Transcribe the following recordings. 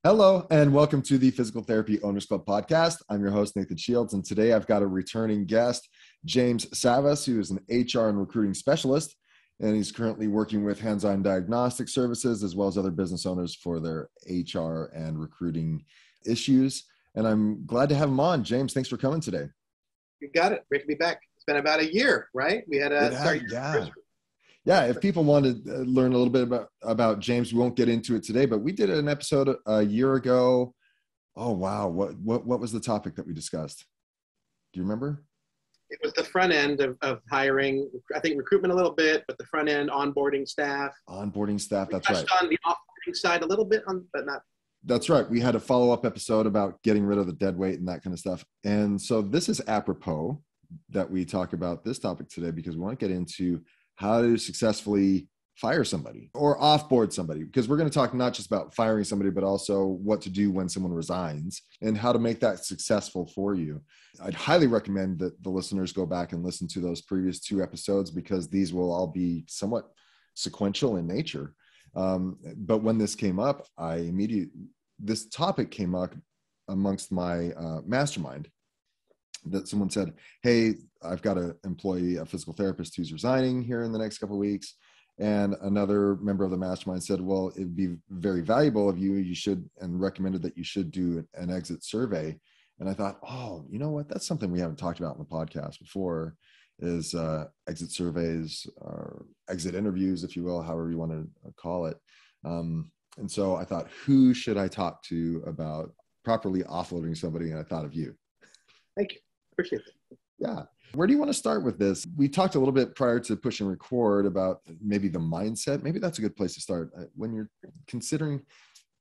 Hello, and welcome to the Physical Therapy Owners Club podcast. I'm your host, Nathan Shields, and today I've got a returning guest, James Savas, who is an HR and recruiting specialist, and he's currently working with Hands-On Diagnostics services as well as other business owners for their HR and recruiting issues. And I'm glad to have him on. James, thanks for coming today. You got it. Great to be back. It's been about a year, right? We had Yeah, if people want to learn a little bit about James, we won't get into it today, but we did an episode a year ago. Oh, wow. What was the topic that we discussed? Do you remember? It was the front end of hiring, I think recruitment a little bit, but the front end, onboarding staff. Onboarding staff, that's right. We touched on the offboarding side a little bit, but not. That's right. We had a follow-up episode about getting rid of the dead weight and that kind of stuff. And so this is apropos that we talk about this topic today because we want to get into how to successfully fire somebody or offboard somebody, because we're going to talk not just about firing somebody, but also what to do when someone resigns and how to make that successful for you. I'd highly recommend that the listeners go back and listen to those previous two episodes because these will all be somewhat sequential in nature. But when this came up, this topic came up amongst my mastermind. That someone said, hey, I've got an employee, a physical therapist who's resigning here in the next couple of weeks. And another member of the mastermind said, well, it'd be very valuable of you should, and recommended that you should do an exit survey. And I thought, oh, you know what? That's something we haven't talked about in the podcast before is exit surveys or exit interviews, if you will, however you want to call it. And so I thought, who should I talk to about properly offloading somebody? And I thought of you. Thank you. Appreciate it. Yeah. Where do you want to start with this? We talked a little bit prior to pushing record about maybe the mindset. Maybe that's a good place to start. When you're considering,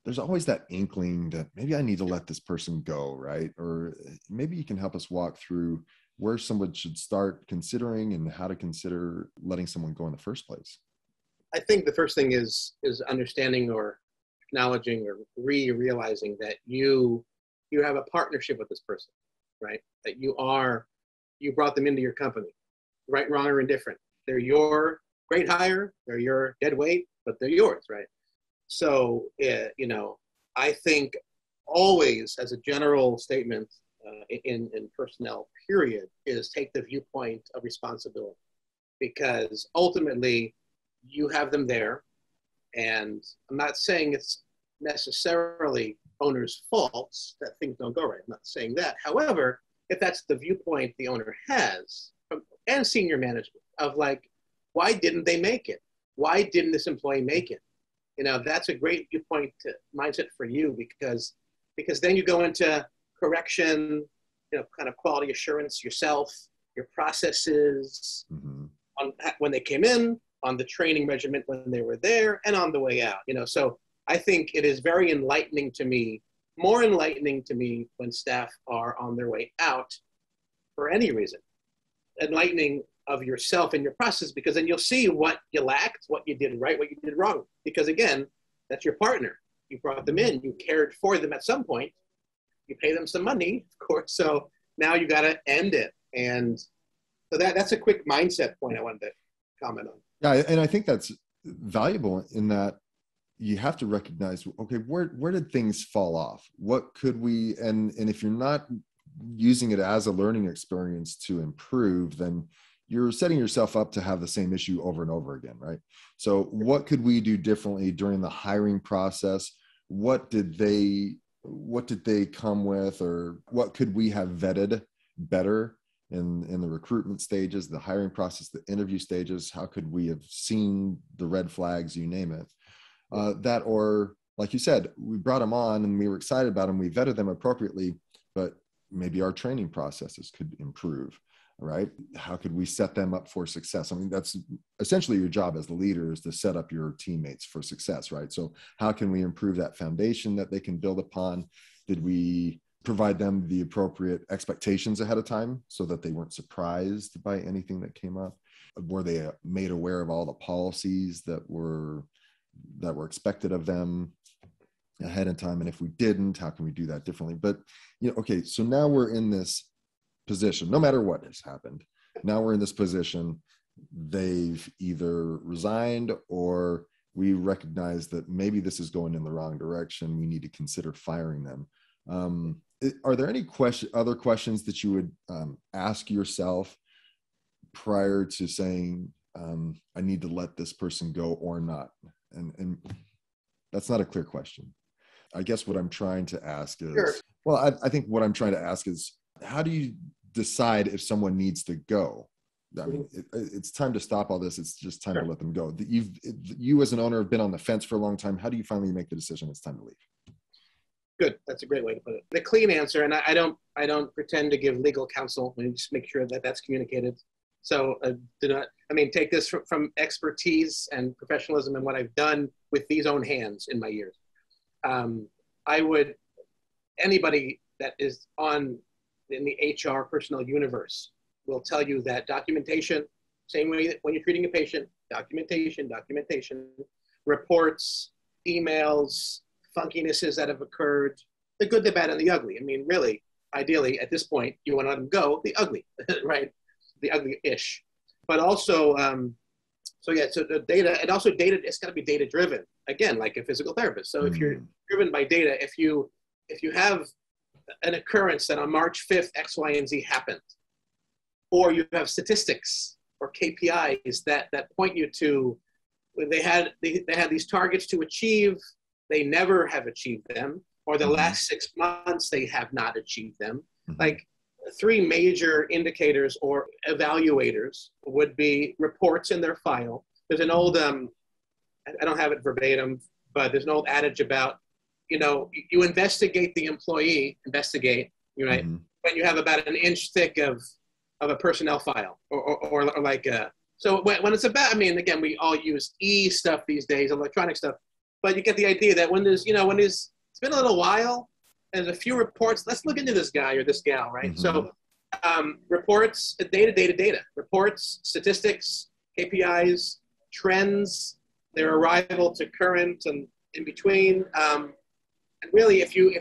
there's always that inkling that maybe I need to let this person go, right? Or maybe you can help us walk through where someone should start considering and how to consider letting someone go in the first place. I think the first thing is understanding or acknowledging or realizing that you have a partnership with this person. Right? That you brought them into your company, right, wrong, or indifferent. They're your great hire, they're your dead weight, but they're yours, right? So, I think always as a general statement in personnel period is take the viewpoint of responsibility because ultimately you have them there. And I'm not saying it's necessarily owner's faults that things don't go right. I'm not saying that. However, if that's the viewpoint the owner has and senior management of like, why didn't they make it? Why didn't this employee make it? That's a great viewpoint mindset for you because then you go into correction, kind of quality assurance yourself, your processes on when they came in, on the training regimen when they were there, and on the way out. So I think it is very enlightening to me, more enlightening to me when staff are on their way out for any reason. Enlightening of yourself and your process, because then you'll see what you lacked, what you did right, what you did wrong. Because again, that's your partner. You brought them in, you cared for them at some point, you pay them some money, of course. So now you got to end it. And so that's a quick mindset point I wanted to comment on. Yeah, and I think that's valuable in that you have to recognize, okay, where did things fall off? What could we, and if you're not using it as a learning experience to improve, then you're setting yourself up to have the same issue over and over again, right? So what could we do differently during the hiring process? What did they come with, or what could we have vetted better in the recruitment stages, the hiring process, the interview stages? How could we have seen the red flags, you name it? That, or like you said, we brought them on and we were excited about them. We vetted them appropriately, but maybe our training processes could improve, right? How could we set them up for success? I mean, that's essentially your job as the leader, is to set up your teammates for success, right? So how can we improve that foundation that they can build upon? Did we provide them the appropriate expectations ahead of time so that they weren't surprised by anything that came up? Were they made aware of all the policies that were expected of them ahead of time? And if we didn't, how can we do that differently? But, okay, so now we're in this position, no matter what has happened. Now we're in this position. They've either resigned or we recognize that maybe this is going in the wrong direction. We need to consider firing them. Are there any other questions that you would ask yourself prior to saying, I need to let this person go or not? And that's not a clear question. I guess what I'm trying to ask is, Sure. well, I think what I'm trying to ask is, how do you decide if someone needs to go? I mean, it's time to stop all this. It's just time to let them go. You as an owner have been on the fence for a long time. How do you finally make the decision it's time to leave? Good. That's a great way to put it. The clean answer, and I don't pretend to give legal counsel. I just make sure that that's communicated. So do not, take this from expertise and professionalism and what I've done with these own hands in my years. Anybody that is in the HR personnel universe will tell you that documentation, same way when you're treating a patient, documentation, reports, emails, funkinesses that have occurred, the good, the bad, and the ugly. Really, ideally, at this point, you want to let them go, the ugly, right? The ugly-ish. But also, so the data, and also data, it's got to be data-driven, again, like a physical therapist. So if you're driven by data, if you have an occurrence that on March 5th, X, Y, and Z happened, or you have statistics or KPIs that point you to, they had these targets to achieve, they never have achieved them, or the last 6 months they have not achieved them. Like 3 major indicators or evaluators would be reports in their file. There's an old, I don't have it verbatim, but there's an old adage about, you investigate the employee, right? When you have about an inch thick of a personnel file or like so when it's about, again, we all use stuff these days, electronic stuff, but you get the idea that when it's been a little while, and there's a few reports, let's look into this guy or this gal, right? So reports, data, reports, statistics, KPIs, trends, their arrival to current and in between. And really, if you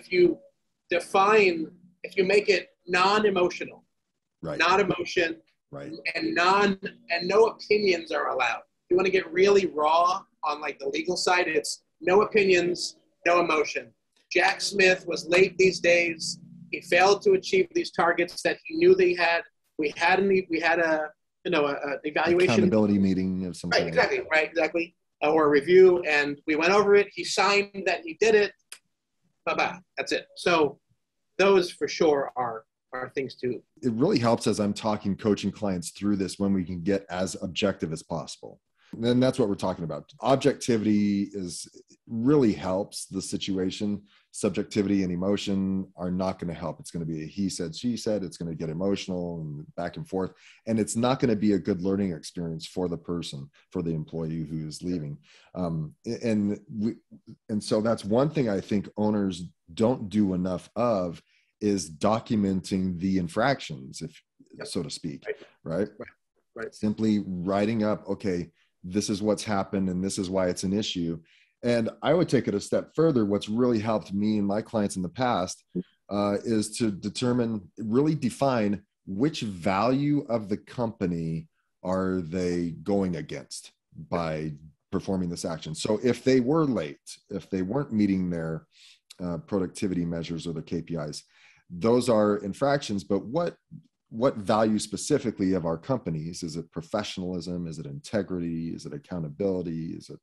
make it non-emotional, right, not emotion, right, and no opinions are allowed. You want to get really raw on like the legal side, it's no opinions, no emotion. Jack Smith was late these days. He failed to achieve these targets that he knew they had. We had a evaluation, accountability meeting of some kind. Right, exactly. Or a review, and we went over it. He signed that he did it. Bye-bye. That's it. So those for sure are things too. It really helps as I'm coaching clients through this when we can get as objective as possible. And that's what we're talking about. Objectivity really helps the situation. Subjectivity and emotion are not going to help. It's going to be a he said, she said. It's going to get emotional and back and forth. And it's not going to be a good learning experience for the person, for the employee who's leaving. And so that's one thing I think owners don't do enough of, is documenting the infractions, so to speak, right? Simply writing up, okay, this is what's happened and this is why it's an issue. And I would take it a step further. What's really helped me and my clients in the past is to really define which value of the company are they going against by performing this action. So if they were late, if they weren't meeting their productivity measures or their KPIs, those are infractions. But what value specifically of our companies? Is it professionalism? Is it integrity? Is it accountability? Is it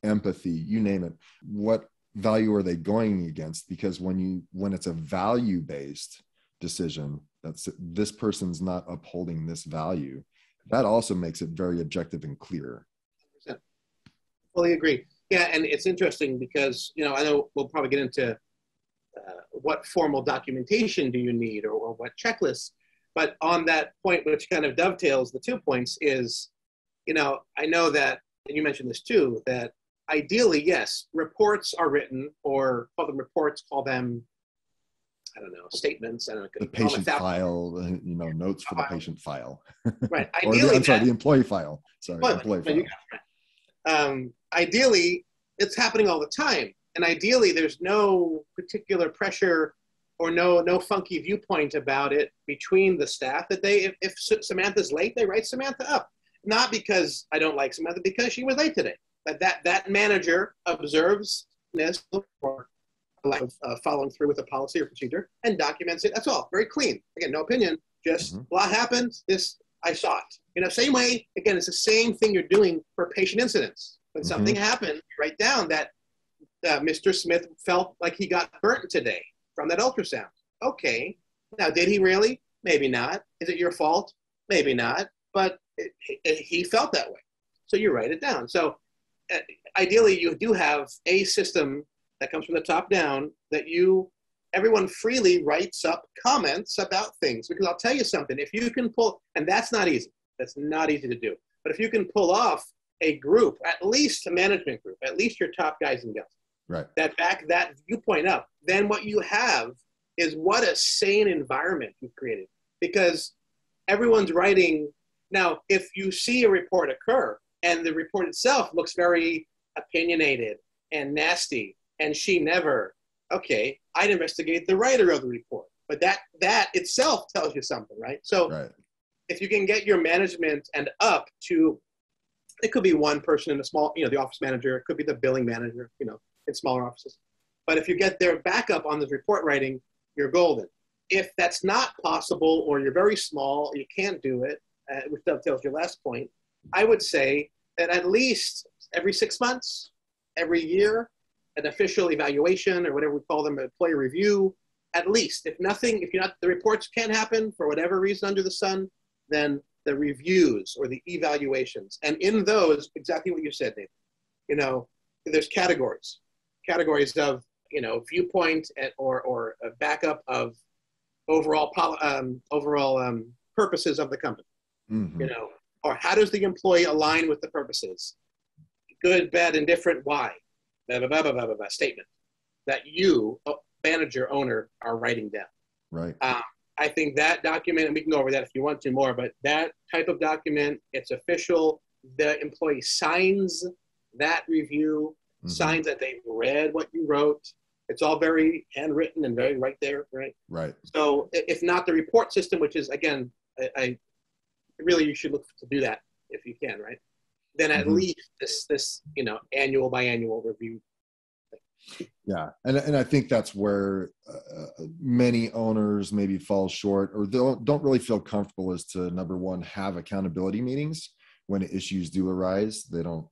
empathy? You name it. What value are they going against? Because when it's a value-based decision, that's this person's not upholding this value, that also makes it very objective and clear. 100%. Fully agree. Yeah, and it's interesting because, I know we'll probably get into what formal documentation do you need or what checklists. But on that point, which kind of dovetails the 2 points, is, I know that, and you mentioned this too, that ideally, yes, reports are written, or call them reports, call them, I don't know, statements. I don't know. The patient file, notes for the patient file. Right. Ideally, the employee file. Sorry, employee file. Ideally, it's happening all the time. And ideally, there's no particular pressure or no funky viewpoint about it between the staff, that if Samantha's late, they write Samantha up. Not because I don't like Samantha, because she was late today. That manager observes this or lack of following through with a policy or procedure and documents it. That's all. Very clean. Again, no opinion. Just what happened. This I saw it. Same way. Again, it's the same thing you're doing for patient incidents. When something happened, you write down that Mr. Smith felt like he got burnt today from that ultrasound. Okay. Now, did he really? Maybe not. Is it your fault? Maybe not. But he felt that way. So you write it down. So ideally, you do have a system that comes from the top down that everyone freely writes up comments about things. Because I'll tell you something, if you can pull, and that's not easy. That's not easy to do. But if you can pull off a group, at least a management group, at least your top guys and gals, right, that back that viewpoint up, then what you have is what a sane environment you've created. Because everyone's writing. Now, if you see a report occur and the report itself looks very opinionated and nasty, and she never, okay, I'd investigate the writer of the report. But that itself tells you something, right? So if you can get your management and up to, it could be one person in a small, the office manager, it could be the billing manager, in smaller offices. But if you get their backup on this report writing, you're golden. If that's not possible, or you're very small, you can't do it, which dovetails your last point, I would say that at least every 6 months, every year, an official evaluation, or whatever we call them, employee review, at least. If the reports can't happen for whatever reason under the sun, then the reviews or the evaluations. And in those, exactly what you said, Dave, there's categories of, viewpoint or a backup of overall purposes of the company. Or how does the employee align with the purposes? Good, bad, indifferent, why? Blah, blah, blah, blah, blah, blah, statement that you, manager, owner, are writing down. Right. I think that document, and we can go over that if you want to more, but that type of document, it's official. The employee signs that review, signs that they've read what you wrote. It's all very handwritten and very right there, right? Right. So if not the report system, which is, again, really, you should look to do that if you can, right? Then at least this annual biannual review. Yeah, and I think that's where many owners maybe fall short, or don't really feel comfortable, as to, number one, have accountability meetings when issues do arise. They don't.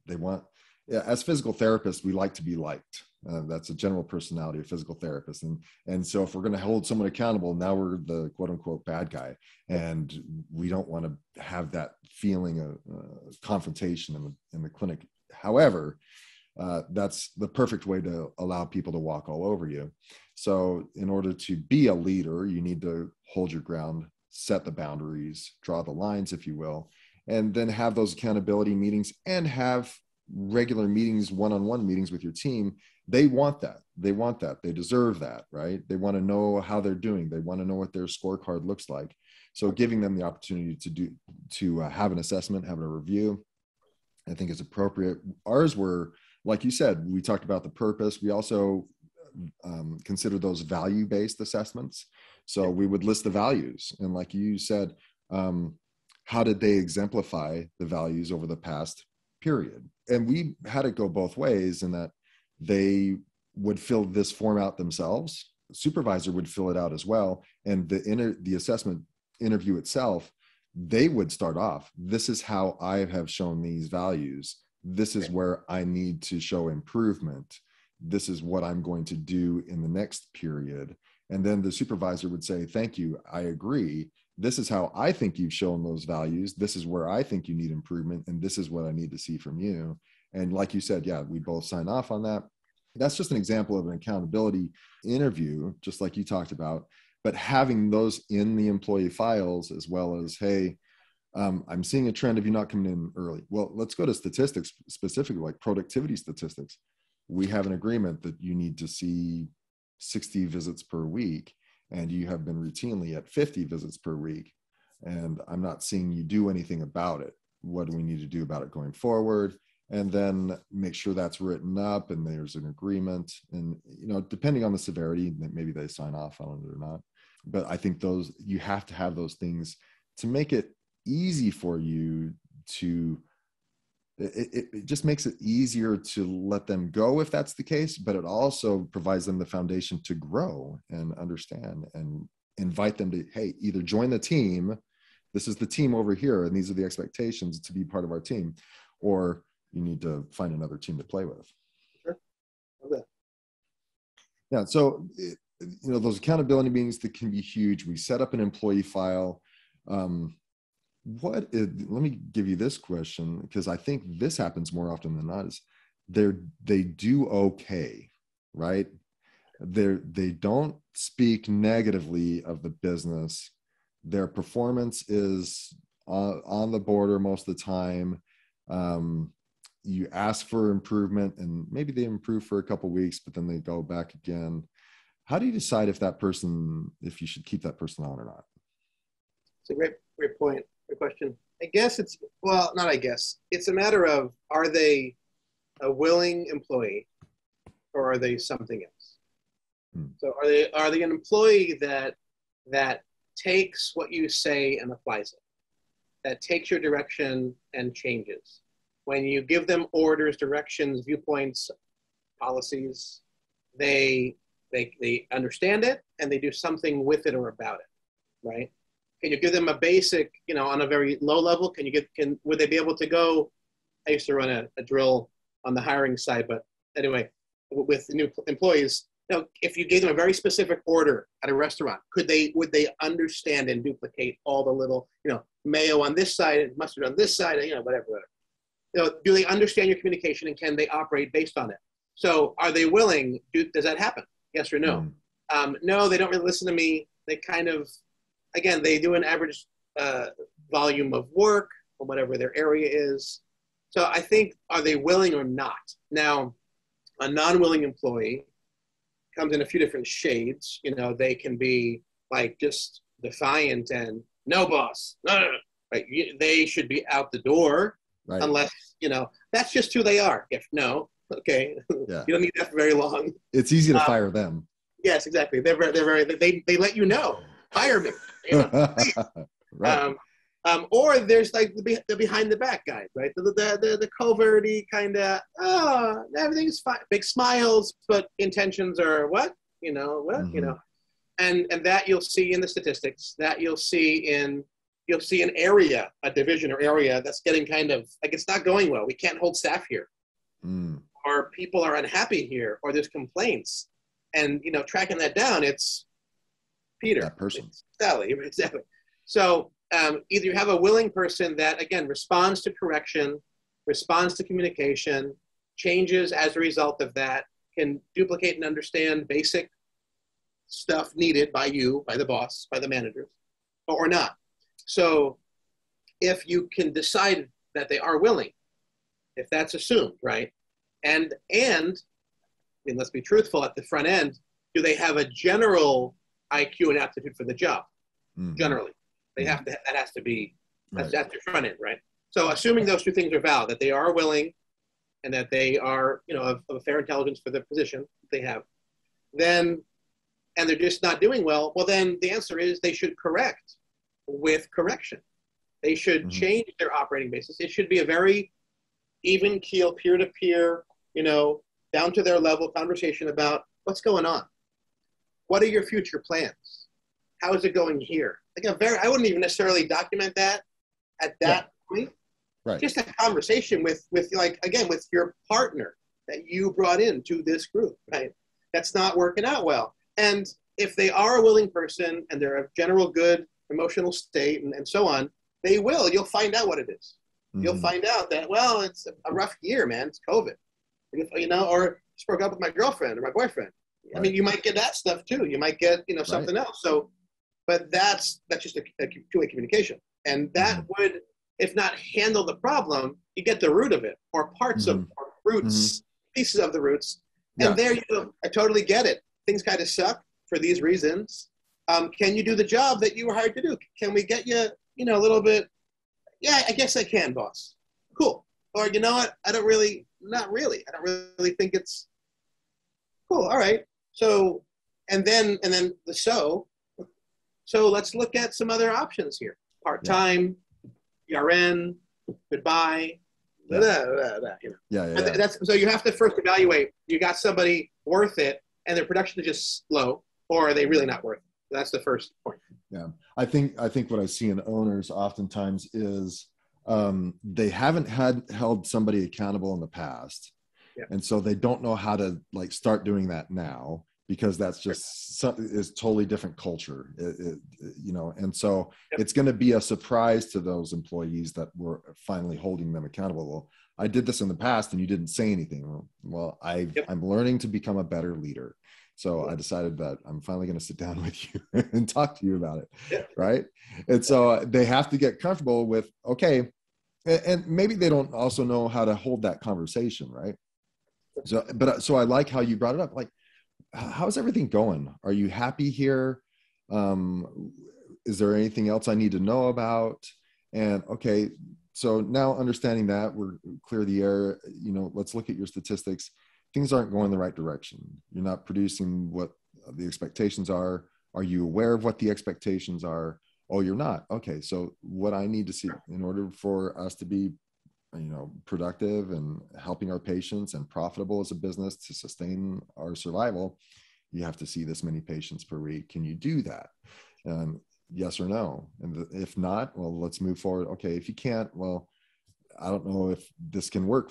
They want. Yeah, as physical therapists, we like to be liked. That's a general personality of physical therapists. And so if we're going to hold someone accountable, now we're the quote unquote bad guy. And we don't want to have that feeling of confrontation in the clinic. However, that's the perfect way to allow people to walk all over you. So in order to be a leader, you need to hold your ground, set the boundaries, draw the lines, if you will, and then have those accountability meetings and have regular meetings, one-on-one meetings with your team. They want that. They deserve that, right? They want to know how they're doing. They want to know what their scorecard looks like. So giving them the opportunity to have an assessment, have a review, I think is appropriate. Ours were, like you said, we talked about the purpose. We also consider those value-based assessments. So we would list the values. And like you said, how did they exemplify the values over the past period? And we had it go both ways, in that they would fill this form out themselves. The supervisor would fill it out as well. And the assessment interview itself, they would start off, this is how I have shown these values. This is where I need to show improvement. This is what I'm going to do in the next period. And then the supervisor would say, thank you, I agree. This is how I think you've shown those values. This is where I think you need improvement. And this is what I need to see from you. And like you said, yeah, we both sign off on that. That's just an example of an accountability interview, just like you talked about, but having those in the employee files, as well as, hey, I'm seeing a trend of you not coming in early. Well, let's go to statistics, specifically like productivity statistics. We have an agreement that you need to see 60 visits per week, and you have been routinely at 50 visits per week, and I'm not seeing you do anything about it. What do we need to do about it going forward? And then make sure that's written up and there's an agreement. And, depending on the severity, maybe they sign off on it or not. But I think you have to have those things to make it easy for you to it just makes it easier to let them go if that's the case, but it also provides them the foundation to grow and understand and invite them to, hey, either join the team. This is the team over here, and these are the expectations to be part of our team, or you need to find another team to play with. Sure. Okay. Yeah. So, those accountability meetings that can be huge. We set up an employee file. Let me give you this question, because I think this happens more often than not, is they do okay, right? They don't speak negatively of the business. Their performance is on the border most of the time. You ask for improvement, and maybe they improve for a couple of weeks, but then they go back again. How do you decide if you should keep that person on or not? It's a great point. Good question. I guess it's a matter of, are they a willing employee, or are they something else? So are they an employee that takes what you say and applies it, that takes your direction and changes? When you give them orders, directions, viewpoints, policies, they understand it and they do something with it or about it, right? Can you give them a basic, on a very low level? Would they be able to go? I used to run a drill on the hiring side, but anyway, with new employees, if you gave them a very specific order at a restaurant, would they understand and duplicate all the little, mayo on this side and mustard on this side, whatever. Do they understand your communication, and can they operate based on it? So are they willing? Does that happen? Yes or no? No, they don't really listen to me. They kind of, again, they do an average volume of work or whatever their area is. So I think, are they willing or not? Now, a non-willing employee comes in a few different shades. They can be like just defiant and no boss, no. Right? They should be out the door, right? Unless, that's just who they are. If no, okay, yeah. You don't need that for very long. It's easy to fire them. Yes, exactly. They let you know, fire me. Right. Or there's like the behind the back guys, right? The coverty kind of, everything's fine, big smiles, but intentions are what? And that you'll see in the statistics, that you'll see an area, a division or area that's getting kind of like, it's not going well. We can't hold staff here. Or people are unhappy here, or there's complaints. And, tracking that down, it's Peter. That person. It's Sally, exactly. So either you have a willing person that, again, responds to correction, responds to communication, changes as a result of that, can duplicate and understand basic stuff needed by you, by the boss, by the managers, or not. So if you can decide that they are willing, if that's assumed, right? And let's be truthful, at the front end, do they have a general IQ and aptitude for the job? Generally, they have to. That has to be. That's the front end, right? So, assuming those two things are valid, that they are willing, and that they are, of a fair intelligence for the position they have, then, and they're just not doing well. Well, then the answer is they should correct with correction. They should change their operating basis. It should be a very even keel, peer-to-peer, down to their level conversation about what's going on. What are your future plans? How is it going here? I wouldn't even necessarily document that at that point. Right. Just a conversation with your partner that you brought into this group, right? That's not working out well. And if they are a willing person and they're a general good emotional state and so on, you'll find out what it is. You'll find out that, well, it's a rough year, man. It's COVID, or just broke up with my girlfriend or my boyfriend. Right. I mean, you might get that stuff too. You might get, something else. So, but that's just a two-way communication. And that would, if not handle the problem, you get the root of it, or parts of, or roots, pieces of the roots. And there you go. I totally get it. Things kind of suck for these reasons. Can you do the job that you were hired to do? Can we get you, a little bit? Yeah, I guess I can, boss. Cool. Or you know what? Not really. I don't really think it's cool. All right. So, and then so let's look at some other options here. Part-time, PRN, goodbye, You know. Yeah. That's so you have to first evaluate. You got somebody worth it, and their production is just slow, or are they really not worth it? That's the first point. Yeah, I think what I see in owners oftentimes is they haven't held somebody accountable in the past, and so they don't know how to like start doing that now, because that's just is totally different culture, you know, and so it's going to be a surprise to those employees that we're finally holding them accountable. Well, I did this in the past and you didn't say anything. Well, I'm learning to become a better leader. So I decided that I'm finally going to sit down with you and talk to you about it. Right. And so they have to get comfortable with, okay. And maybe they don't also know how to hold that conversation. Right. So I like how you brought it up. Like, how's everything going? Are you happy here? Is there anything else I need to know about? And okay, so now understanding that, we're clear the air, you know, let's look at your statistics. Things aren't going the right direction. You're not producing what the expectations are. Are you aware of what the expectations are? Oh, you're not. Okay, so what I need to see in order for us to be, you know, productive and helping our patients and profitable as a business to sustain our survival, you have to see this many patients per week. Can you do that? Yes or no? And if not, well, let's move forward. Okay, if you can't, well, I don't know if this can work.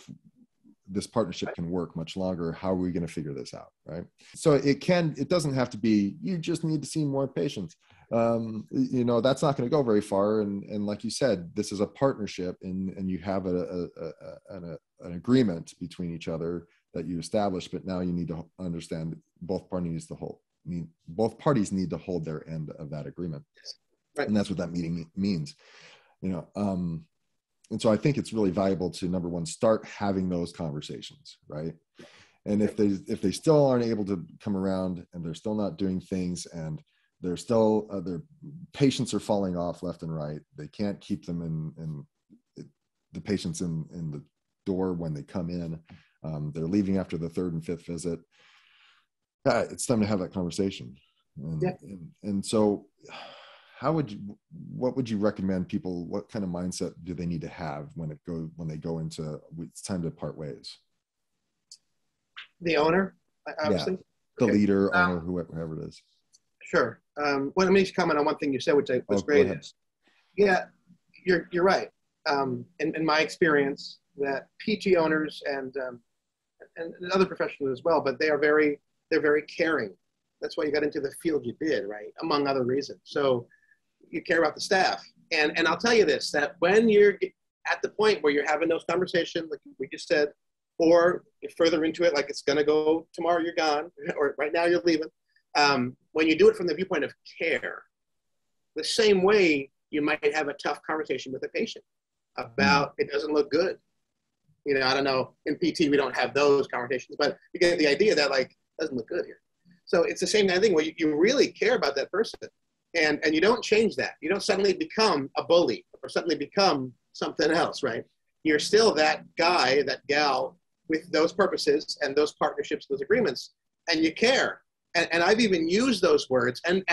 This partnership can work much longer. How are we going to figure this out? Right. So it doesn't have to be, you just need to see more patients. You know, that's not going to go very far. And like you said, this is a partnership, and you have an agreement between each other that you establish, but now you need to understand both parties need to hold their end of that agreement. Right. And that's what that meeting means, you know. And so I think it's really valuable to, number one, start having those conversations, right? And if they still aren't able to come around, and they're still not doing things, and they're still their patients are falling off left and right, they can't keep them in the patients in the door when they come in. They're leaving after the third and fifth visit. It's time to have that conversation. And so, what would you recommend people? What kind of mindset do they need to have when they go into, it's time to part ways? The owner, obviously. The leader, owner, whoever it is. Sure. Well, let me just comment on one thing you said, which was great. Yeah, you're right. In my experience, that PT owners and other professionals as well, but they're very caring. That's why you got into the field you did, right? Among other reasons. So you care about the staff. And I'll tell you this, that when you're at the point where you're having those conversations, like we just said, or you're further into it, like it's going to go tomorrow, you're gone, or right now you're leaving. When you do it from the viewpoint of care, the same way you might have a tough conversation with a patient about it doesn't look good. You know, I don't know, in PT, we don't have those conversations, but you get the idea that like, it doesn't look good here. So it's the same kind of thing where you really care about that person, and you don't change that. You don't suddenly become a bully or suddenly become something else, right? You're still that guy, that gal with those purposes and those partnerships, those agreements, and you care. And I've even used those words and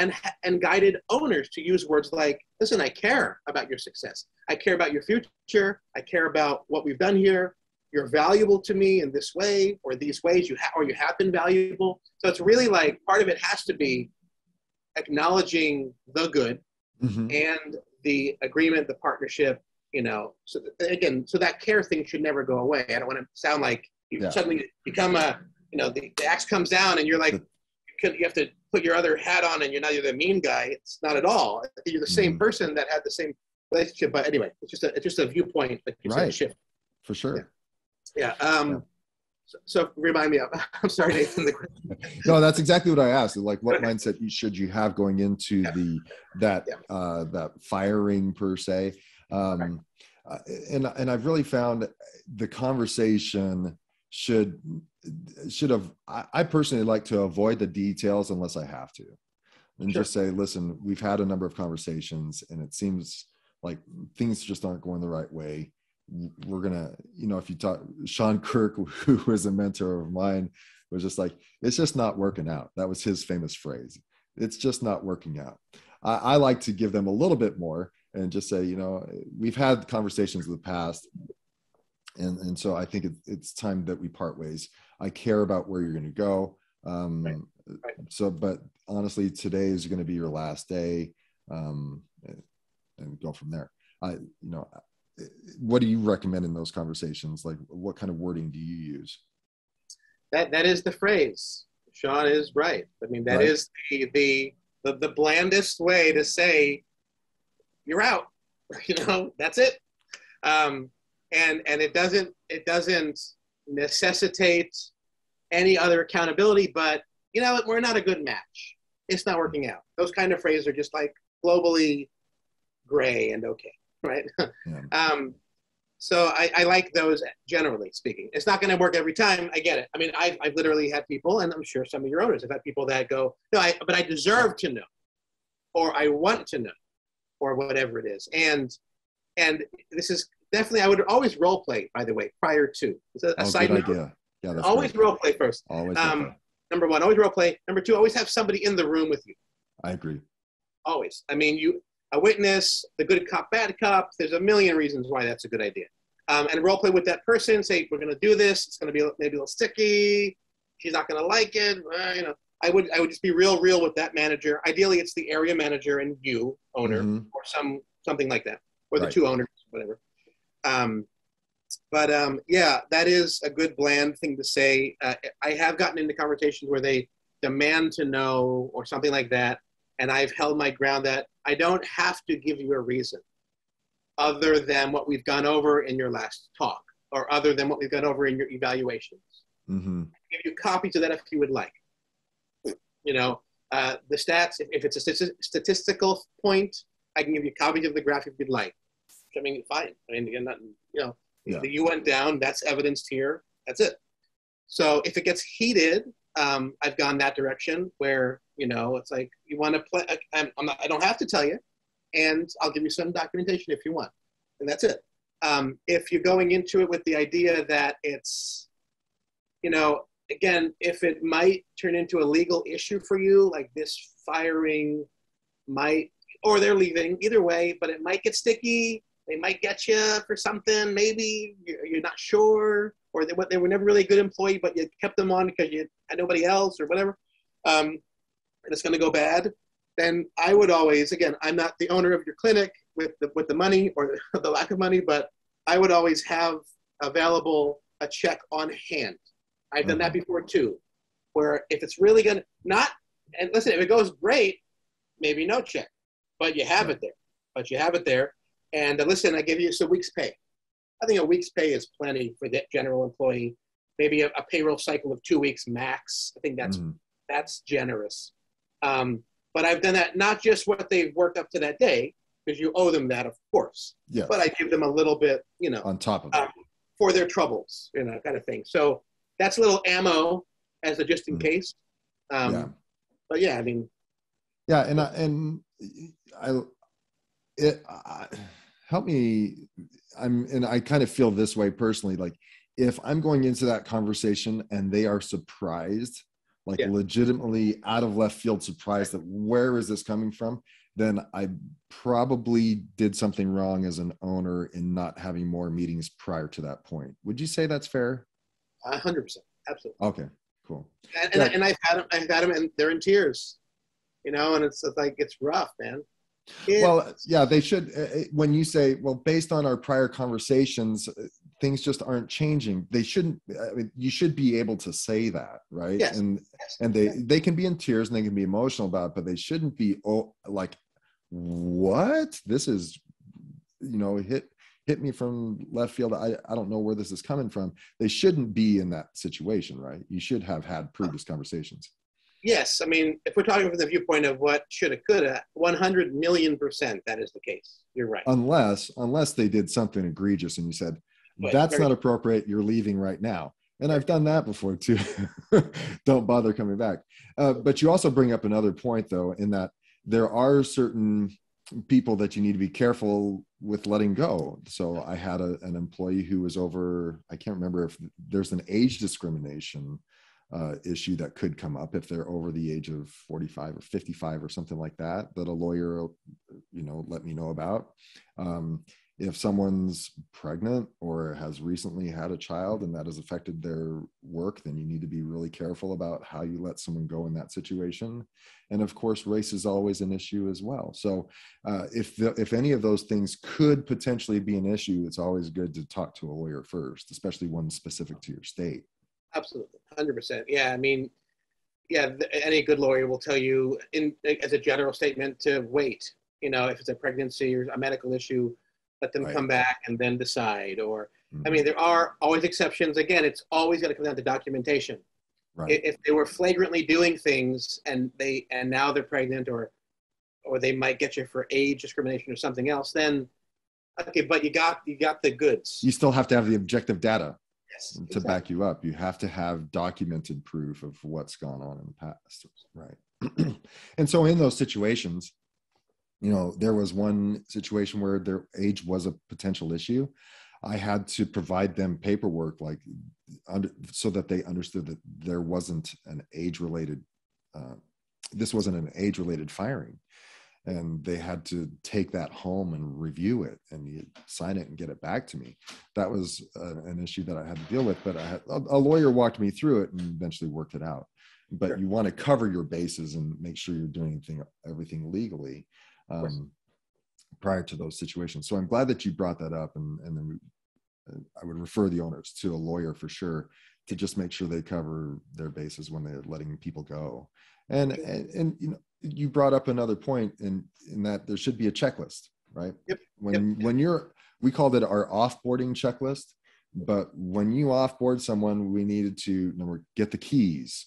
guided owners to use words like, listen, I care about your success. I care about your future. I care about what we've done here. You're valuable to me in this way or these ways, you have been valuable. So it's really like, part of it has to be acknowledging the good and the agreement, the partnership, you know. So again, so that care thing should never go away. I don't want to sound like you suddenly become the axe comes down and you're like, you have to put your other hat on and you're not the mean guy. It's not at all. You're the same person that had the same relationship. But anyway, it's just a viewpoint that you said shift. For sure. Yeah. So remind me of, I'm sorry, Nathan. No, that's exactly what I asked. Like, what mindset should you have going into that firing per se? And I've really found the conversation should have, I personally like to avoid the details unless I have to, and just say, listen, we've had a number of conversations and it seems like things just aren't going the right way. We're gonna, if you talk, Sean Kirk, who was a mentor of mine, was just like, it's just not working out. That was his famous phrase. It's just not working out. I like to give them a little bit more and just say, we've had conversations in the past. And so I think it's time that we part ways. I care about where you're going to go. Right. Right. So, but honestly, today is going to be your last day, and go from there. What do you recommend in those conversations? Like, what kind of wording do you use? That is the phrase. Sean is right. I mean, that Right. is the blandest way to say you're out. That's it. And it doesn't necessitate any other accountability, but we're not a good match. It's not working out. Those kind of phrases are just like globally gray and okay, right? Yeah. So I like those, generally speaking. It's not going to work every time. I get it. I mean, I've literally had people, and I'm sure some of your owners have had people that go, no, but I deserve to know, or I want to know, or whatever it is. And this is definitely, I would always role play, by the way, prior to. It's a side Good note. idea. Yeah, that's Always great. role play first. Always role play. Number one, always role play. Number two, always have somebody in the room with you. I agree. Always. I mean, a witness, the good cop, bad cop. There's a million reasons why that's a good idea. And role play with that person. Say, we're going to do this. It's going to be maybe a little sticky. She's not going to like it. I would just be real with that manager. Ideally, it's the area manager and you, owner, or something like that, or the two owners, whatever. Yeah, that is a good bland thing to say. I have gotten into conversations where they demand to know or something like that, and I've held my ground that I don't have to give you a reason other than what we've gone over in your last talk, or other than what we've gone over in your evaluations. Mm-hmm. I'll give you copies of that if you would like. The stats, if it's a statistical point, I can give you copies of the graph if you'd like. I mean, fine. I mean, again, you went down, that's evidenced here, that's it. So if it gets heated, I've gone that direction where, it's like, you want to play, I don't have to tell you, and I'll give you some documentation if you want, and that's it. If you're going into it with the idea that it's, again, if it might turn into a legal issue for you, like this firing might, or they're leaving, either way, but it might get sticky. They might get you for something. Maybe you're not sure, or they were never really a good employee, but you kept them on because you had nobody else or whatever, and it's going to go bad. Then I would always, again, I'm not the owner of your clinic with the money or the lack of money, but I would always have available a check on hand. I've done that before too, where if it's really going to and listen, if it goes great, maybe no check, but you have it there. And listen, I give you a week's pay. I think a week's pay is plenty for that general employee. Maybe a payroll cycle of 2 weeks max. I think that's generous. But I've done that, not just what they've worked up to that day, because you owe them that, of course. Yeah. But I give them a little bit, on top of it, for their troubles, kind of thing. So that's a little ammo as a just in case. But yeah, I mean. Yeah, help me. I kind of feel this way personally. Like, if I'm going into that conversation and they are surprised, like legitimately out of left field surprised that where is this coming from, then I probably did something wrong as an owner in not having more meetings prior to that point. Would you say that's fair? 100%, absolutely. Okay, cool. And I've had them, and they're in tears, and it's like, it's rough, man. Well, yeah, they should. When you say, well, based on our prior conversations, things just aren't changing. They shouldn't. I mean, you should be able to say that, right? Yes. And they can be in tears and they can be emotional about it, but they shouldn't be like, what? This is, hit me from left field. I don't know where this is coming from. They shouldn't be in that situation, right? You should have had previous conversations. Yes, I mean, if we're talking from the viewpoint of what shoulda, coulda, 100 million% that is the case. You're right. Unless they did something egregious and you said, that's not appropriate, you're leaving right now. And I've done that before too. Don't bother coming back. But you also bring up another point, though, in that there are certain people that you need to be careful with letting go. So I had an employee who was over, I can't remember if there's an age discrimination issue that could come up if they're over the age of 45 or 55 or something like that a lawyer, let me know about. if someone's pregnant or has recently had a child and that has affected their work, then you need to be really careful about how you let someone go in that situation. And of course, race is always an issue as well. So if any of those things could potentially be an issue, it's always good to talk to a lawyer first, especially one specific to your state. Absolutely, 100%. Yeah, I mean, yeah, any good lawyer will tell you, as a general statement, to wait. You know, if it's a pregnancy or a medical issue, let them come back and then decide. Or, I mean, there are always exceptions. Again, it's always got to come down to documentation. Right. If they were flagrantly doing things and now they're pregnant, or they might get you for age discrimination or something else, then okay, but you got the goods. You still have to have the objective data. Yes, to exactly. back you up. You have to have documented proof of what's gone on in the past. Right. And so in those situations, you know, there was one situation where their age was a potential issue. I had to provide them paperwork, like so that they understood that there wasn't an age-related, this wasn't an age-related firing. And they had to take that home and review it and sign it and get it back to me. That was an issue that I had to deal with, but I had a lawyer walked me through it and eventually worked it out. But Sure. You want to cover your bases and make sure you're doing everything legally prior to those situations. So I'm glad that you brought that up, and then I would refer the owners to a lawyer for sure to just make sure they cover their bases when they're letting people go. And you know, you brought up another point in that there should be a checklist, right? Yep. When we called it our offboarding checklist, but when you offboard someone, we needed to get the keys.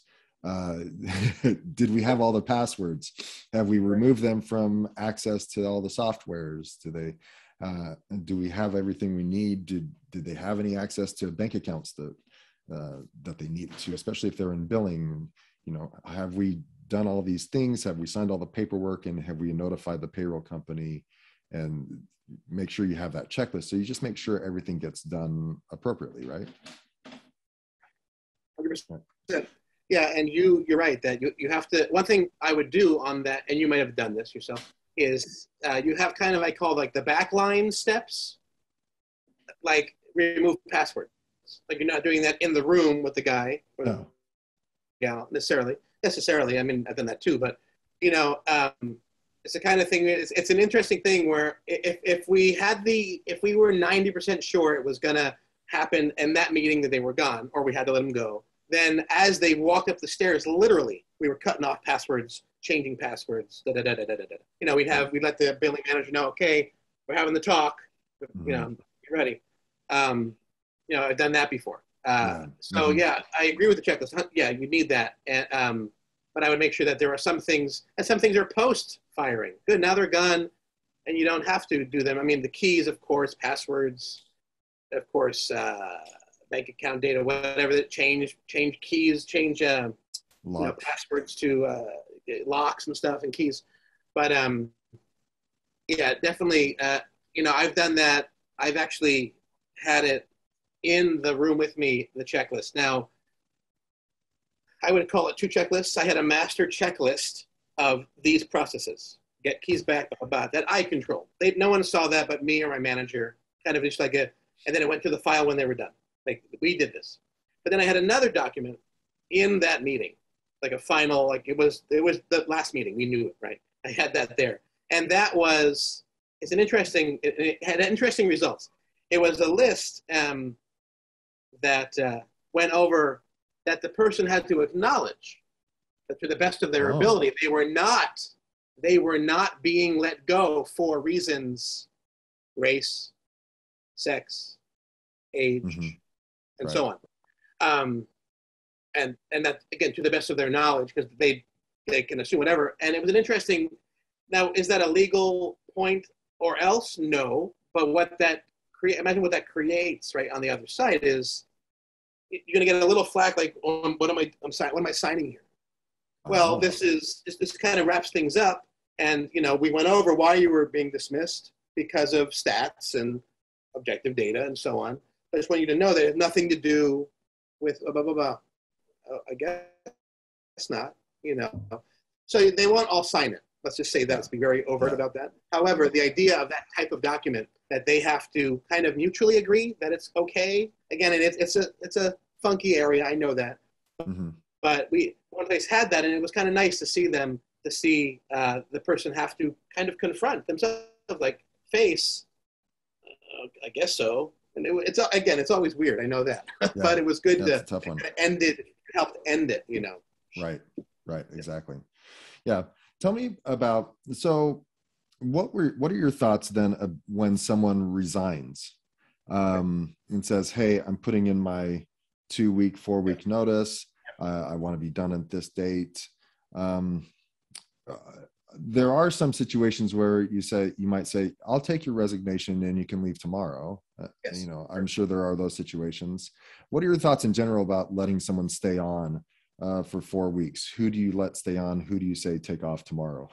Did we have all the passwords? Have we removed them from access to all the softwares? Do we have everything we need? Did they have any access to bank accounts that they needed to, especially if they're in billing? You know, have we done all these things? Have we signed all the paperwork, and have we notified the payroll company? And make sure you have that checklist. So you just make sure everything gets done appropriately, right? 100%. Yeah, and you're right that you have to. One thing I would do on that, and you might have done this yourself, is you have kind of, I call, like the backline steps, like remove passwords. Like you're not doing that in the room with the guy or the gal necessarily. I mean, I've done that too, but you know, it's the kind of thing. It's an interesting thing where if we were 90% sure it was gonna happen in that meeting that they were gone, or we had to let them go, then as they walked up the stairs, literally, we were cutting off passwords, changing passwords. You know, we'd let the billing manager know, okay, we're having the talk. You know, be ready. You know, I've done that before. So yeah, I agree with the checklist. Yeah, you need that. And but I would make sure that there are some things, and some things are post firing. Good, now they're gone, and you don't have to do them. I mean, the keys, of course, passwords, of course, bank account data, whatever that change keys, change you know, passwords to locks and stuff and keys. But yeah, definitely. You know, I've done that. I've actually had it in the room with me, the checklist. Now, I would call it two checklists. I had a master checklist of these processes. Get keys back, about that I controlled. No one saw that but me or my manager. Kind of just like and then it went to the file when they were done. Like, we did this. But then I had another document in that meeting, like a final, like it was the last meeting. We knew it, right? I had that there. And it had interesting results. It was a list that went over that the person had to acknowledge that to the best of their ability, they were not being let go for reasons, race, sex, age, and so on. And that, again, to the best of their knowledge, because they can assume whatever. And it was an interesting, now, is that a legal point or else? No. But imagine what that creates, right, on the other side is, you're going to get a little flag like, what am I signing here? Well, this kind of wraps things up. And, you know, we went over why you were being dismissed because of stats and objective data and so on. I just want you to know that it has nothing to do with blah, blah, blah. I guess not, you know. So they won't all sign it. Let's just say that. Let's be very overt about that. However, the idea of that type of document that they have to kind of mutually agree that it's okay. Again, and it's a funky area. I know that, but one place had that, and it was kind of nice to see the person have to kind of confront themselves, like face. I guess so. And it's always weird. I know that, but it was good to end it. Helped end it. You know. Right. Exactly. Yeah. Tell me about, so what are your thoughts then when someone resigns and says, hey, I'm putting in my 2-week, 4-week notice. I want to be done at this date. There are some situations where you might say, I'll take your resignation and you can leave tomorrow. You know, I'm sure there are those situations. What are your thoughts in general about letting someone stay on for 4 weeks? Who do you let stay on? Who do you say take off tomorrow?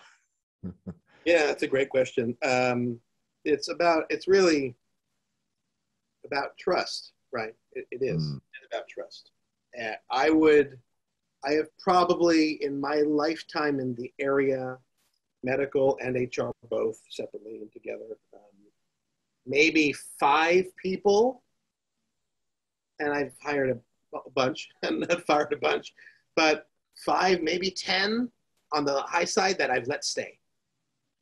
Yeah, that's a great question. It's really about trust, right? It is. It's about trust. I have probably in my lifetime in the area, medical and HR both separately and together, maybe 5 people, and I've hired a bunch and not fired a bunch, but 5, maybe 10 on the high side that I've let stay.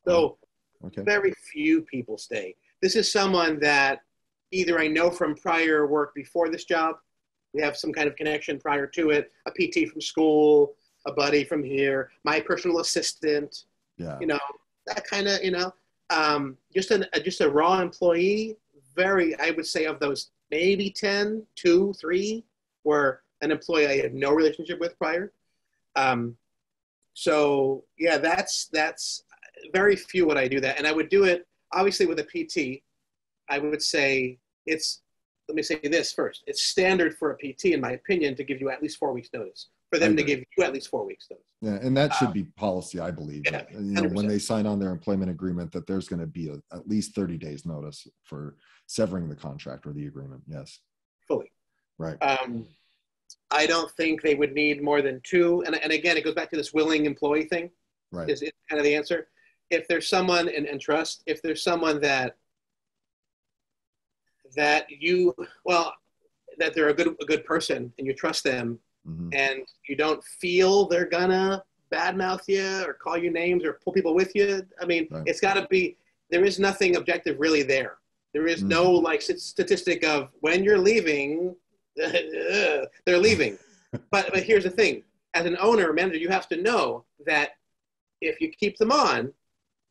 So very few people stay. This is someone that either I know from prior work before this job, we have some kind of connection prior to it, a PT from school, a buddy from here, my personal assistant, you know, that kind of, you know, just a raw employee. I would say of those, maybe 10, 2, 3 were an employee I had no relationship with prior. So yeah, that's very few would I do that. And I would do it obviously with a PT. I would say let me say this first. It's standard for a PT, in my opinion, to give you at least 4 weeks notice, for them to give you at least 4 weeks notice. Yeah, and that should be policy, I believe. Yeah, you know, when they sign on their employment agreement, that there's going to be at least 30 days notice for severing the contract or the agreement. Yes. Fully. Right. I don't think they would need more than 2. And again, it goes back to this willing employee thing. Right. Is it kind of the answer? If there's someone, and trust, if there's someone that they're a good person and you trust them, and you don't feel they're gonna badmouth you or call you names or pull people with you. I mean, it's got to be, there is nothing objective really there. There is no like statistic of when you're leaving, they're leaving. But here's the thing. As an owner or manager, you have to know that if you keep them on,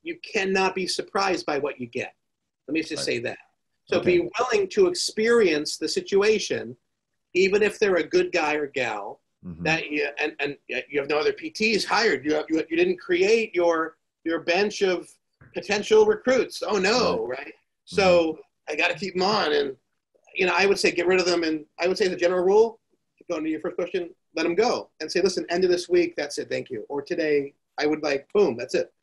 you cannot be surprised by what you get. Let me just say that. So be willing to experience the situation, even if they're a good guy or gal, that you and you have no other PTs hired. You didn't create your bench of potential recruits. Oh no, right? So I got to keep them on, and you know, I would say get rid of them. And I would say the general rule, going to your first question, let them go and say, listen, end of this week, that's it, thank you. Or today, I would like, boom, that's it.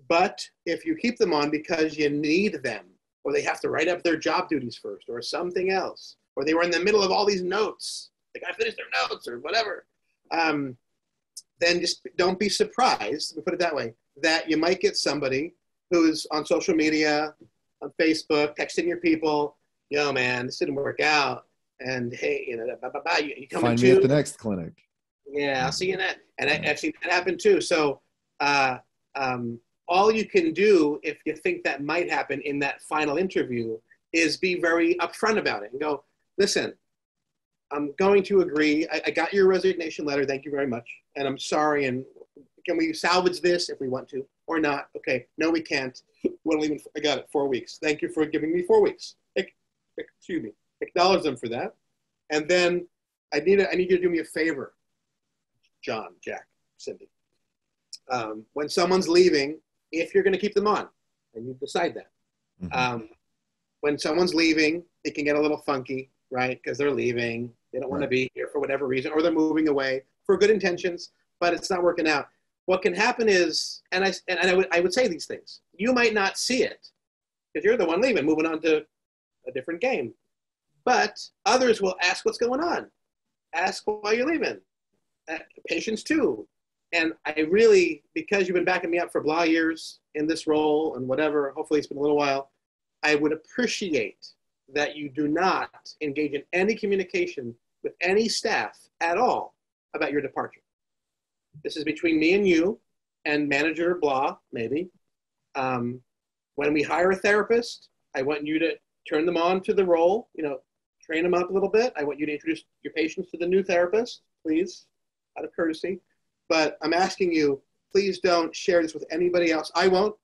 But if you keep them on because you need them, or they have to write up their job duties first, or something else, or they were in the middle of all these notes, they got to finish their notes or whatever, then just don't be surprised, we put it that way, that you might get somebody who's on social media, on Facebook, texting your people, yo, man, this didn't work out. And hey, you know, you coming Find me at the next clinic. Yeah, I'll see you in that. And actually, that happened too. So all you can do if you think that might happen in that final interview is be very upfront about it and go, listen, I'm going to agree. I got your resignation letter. Thank you very much. And I'm sorry. And can we salvage this if we want to or not? Okay. No, we can't. I got it. 4 weeks. Thank you for giving me 4 weeks. Excuse me. Acknowledge them for that. And then I need you to do me a favor, John, Jack, Cindy. When someone's leaving, if you're going to keep them on, and you decide that. When someone's leaving, it can get a little funky, right? Because they're leaving. They don't want to be here for whatever reason, or they're moving away for good intentions, but it's not working out. What can happen is, and I would say these things, you might not see it because you're the one leaving, moving on to a different game. But others will ask what's going on. Ask why you're leaving. Patients too. And I really, because you've been backing me up for blah years in this role and whatever, hopefully it's been a little while, I would appreciate that you do not engage in any communication with any staff at all about your departure. This is between me and you and manager blah, maybe. When we hire a therapist, I want you to turn them on to the role, train them up a little bit. I want you to introduce your patients to the new therapist, please, out of courtesy. But I'm asking you, please don't share this with anybody else. I won't.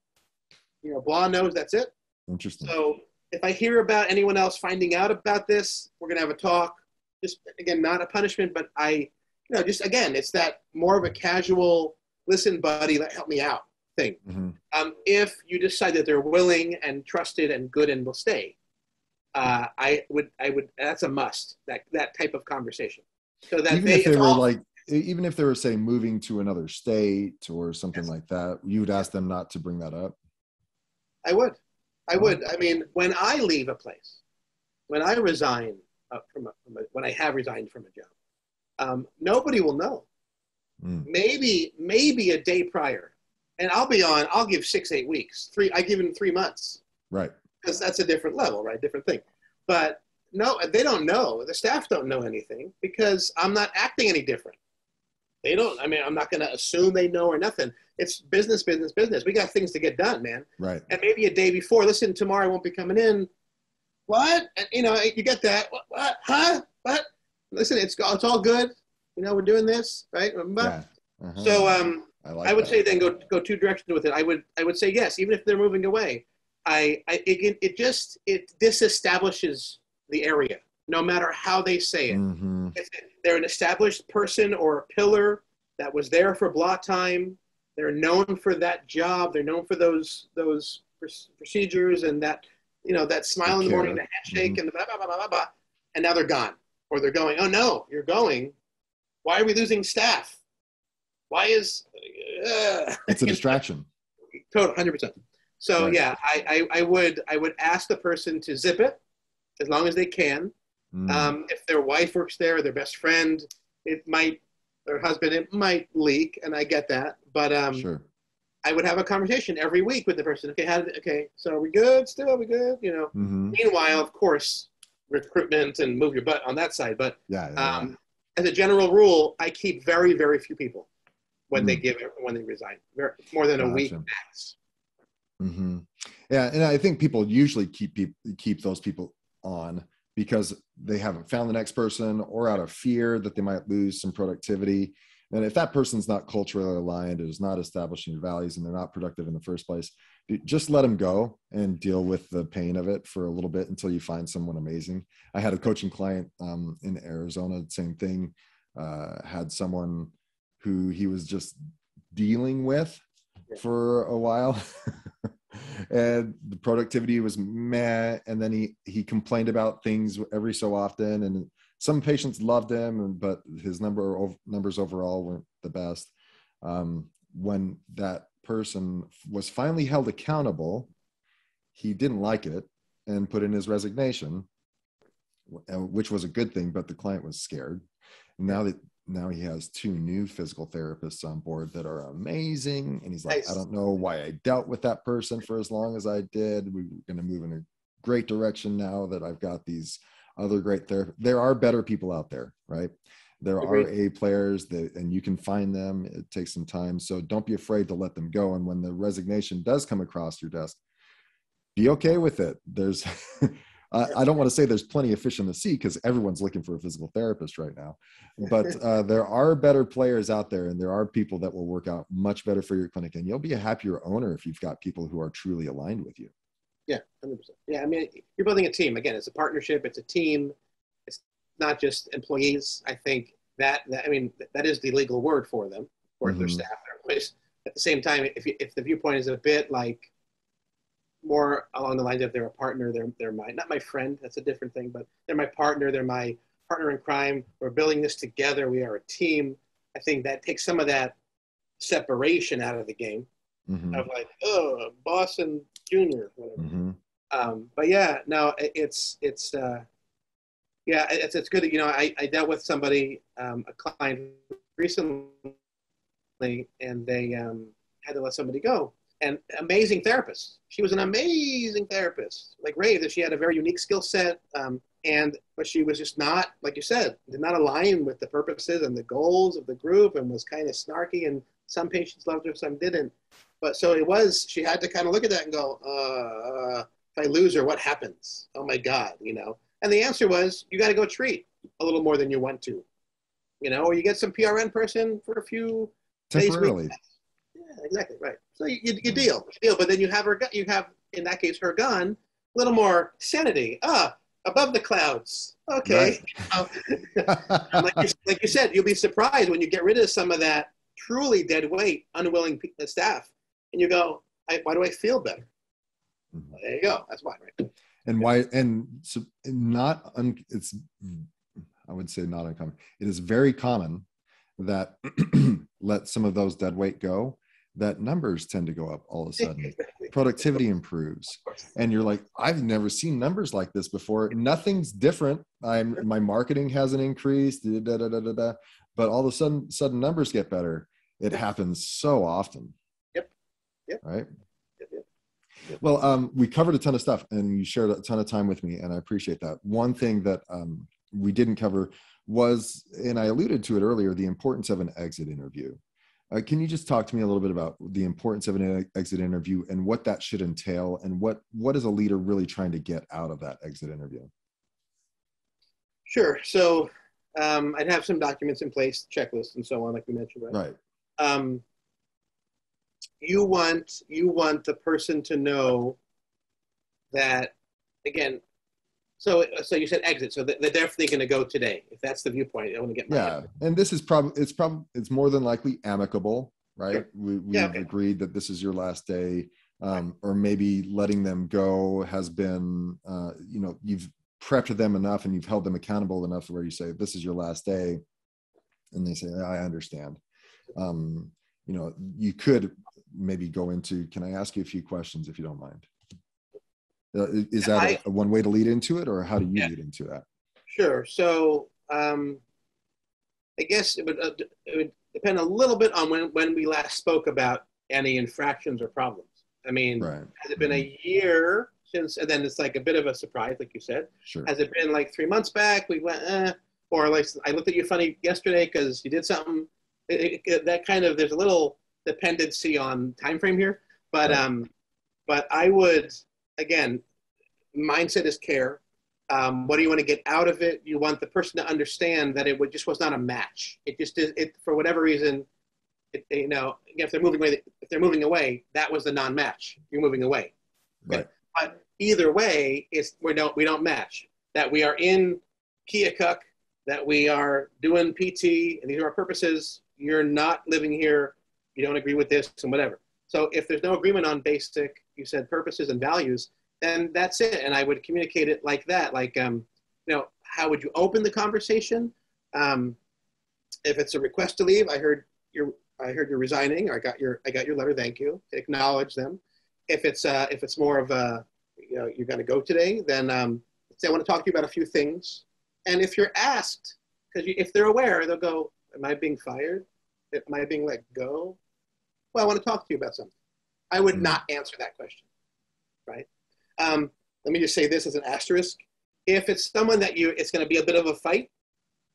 Blah knows that's it. Interesting. So if I hear about anyone else finding out about this, we're going to have a talk. Just, again, not a punishment, but just, again, it's that more of a casual, listen, buddy, help me out thing. Mm-hmm. If you decide that they're willing and trusted and good and will stay, I would, that's a must, that type of conversation. So that even if they were, say, moving to another state or something like that, you would ask them not to bring that up? I would. I mean, when I leave a place, when I resign when I have resigned from a job, nobody will know. Maybe a day prior. And I'll give 6-8 weeks. I give them 3 months. Right. Because that's a different level, right? Different thing. But no, they don't know. The staff don't know anything because I'm not acting any different. They don't. I mean, I'm not going to assume they know or nothing. It's business, business, business. We got things to get done, man. Right. And maybe a day before, listen, tomorrow I won't be coming in. What? And, you get that. What? Huh? What? Listen, it's all good. We're doing this, right? Yeah. Uh-huh. So I would say then go two directions with it. I would say yes, even if they're moving away. It disestablishes the area, no matter how they say it. Mm-hmm. They're an established person or a pillar that was there for blah time. They're known for that job. They're known for those procedures and that, that smile in the morning, the handshake, and the blah, blah, blah, blah, blah. And now they're gone. Or they're going, oh no, you're going. Why are we losing staff? Why is... It's a distraction. Total, 100%. So right. Yeah, I would ask the person to zip it as long as they can. If their wife works there, their best friend, their husband, it might leak, and I get that. But sure. I would have a conversation every week with the person. Okay, so are we good still? Are we good? Mm-hmm. Meanwhile, of course, recruitment and move your butt on that side. But yeah. As a general rule, I keep very, very few people when they resign. More than a week max. Mm-hmm. Yeah, and I think people usually keep those people on because they haven't found the next person or out of fear that they might lose some productivity. And if that person's not culturally aligned, is not establishing your values, and they're not productive in the first place, just let them go and deal with the pain of it for a little bit until you find someone amazing. I had a coaching client in Arizona, same thing, had someone who he was just dealing with for a while. And the productivity was meh. And then he complained about things every so often. And some patients loved him, but his numbers overall weren't the best. When that person was finally held accountable, he didn't like it and put in his resignation, which was a good thing, but the client was scared. Now he has 2 new physical therapists on board that are amazing. And he's like, nice. I don't know why I dealt with that person for as long as I did. We're going to move in a great direction now that I've got these other great therapists. There are better people out there, right? There are A players and you can find them. It takes some time. So don't be afraid to let them go. And when the resignation does come across your desk, be okay with it. There's, I don't want to say there's plenty of fish in the sea because everyone's looking for a physical therapist right now, but there are better players out there, and there are people that will work out much better for your clinic, and you'll be a happier owner if you've got people who are truly aligned with you. Yeah, 100%. Yeah, I mean, you're building a team. Again, it's a partnership. It's a team. It's not just employees. I think that is the legal word for them, or their staff, their employees. At the same time, if the viewpoint is a bit like more along the lines of they're a partner, they're not my friend, that's a different thing, but they're my partner, they're my partner in crime, we're building this together, we are a team. I think that takes some of that separation out of the game of like, oh, boss and junior, whatever. But yeah, no, it's good. I dealt with somebody, a client recently and they had to let somebody go. And amazing therapist. She was an amazing therapist, like raved that she had a very unique skill set. But she was just not, like you said, did not align with the purposes and the goals of the group, and was kind of snarky. And some patients loved her, some didn't. But so it was, she had to kind of look at that and go, if I lose her, what happens? Oh my God, you know? And the answer was, you got to go treat a little more than you want to, you know, or you get some PRN person for a few temporarily. days. Yeah, exactly, right. So you deal, but then you have in that case, her gun, a little more sanity. Above the clouds. Okay. Right. Like you said, you'll be surprised when you get rid of some of that truly dead weight, unwilling staff, and you go, why do I feel better? Mm-hmm. There you go. That's why, right? And why? And so it's, I would say not uncommon. It is very common that let some of those dead weight go, that numbers tend to go up all of a sudden. Exactly. Productivity improves. And you're like, I've never seen numbers like this before. Nothing's different. My marketing hasn't increased, but all of a sudden numbers get better. It happens so often. Yep. Right? Yep. Well, we covered a ton of stuff and you shared a ton of time with me, and I appreciate that. One thing that we didn't cover was, and I alluded to it earlier, the importance of an exit interview. Can you just talk to me a little bit about the importance of an exit interview and what that should entail, and what is a leader really trying to get out of that exit interview? Sure. So I'd have some documents in place, checklists and so on, like we mentioned, right? Right. You want the person to know that, again, so you said exit, so they're definitely going to go today. If that's the viewpoint, I want to get my head. And this is it's more than likely amicable, right? Sure. We've agreed that this is your last day, or maybe letting them go has been, you've prepped them enough and you've held them accountable enough where you say, this is your last day. And they say, I understand. You could maybe go into, can I ask you a few questions if you don't mind? Is that one way to lead into it, or how do you lead into that? Sure. So I guess it would depend a little bit on when we last spoke about any infractions or problems. I mean, right. Has it been a year since, and then it's like a bit of a surprise, like you said. Sure. Has it been like 3 months back? We went, or like I looked at you funny yesterday because you did something. That kind of, there's a little dependency on time frame here, but right. But I would, again, mindset is care. What do you want to get out of it? You want the person to understand that it just was not a match. It just is. It, for whatever reason, again, if they're moving away, that was the non-match. You're moving away. Right. But either way, we don't match. That we are in Keokuk, that we are doing PT, and these are our purposes. You're not living here. You don't agree with this and whatever. So if there's no agreement on basic, you said, purposes and values, then that's it. And I would communicate it like that. Like, how would you open the conversation? If it's a request to leave, I heard you're resigning, or I got your letter. Thank you. Acknowledge them. If it's more of a, you're going to go today, then say, I want to talk to you about a few things. And if you're asked, because if they're aware, they'll go, am I being fired? Am I being let go? Well, I want to talk to you about something. I would not answer that question, right? Let me just say this as an asterisk. If it's someone that it's going to be a bit of a fight,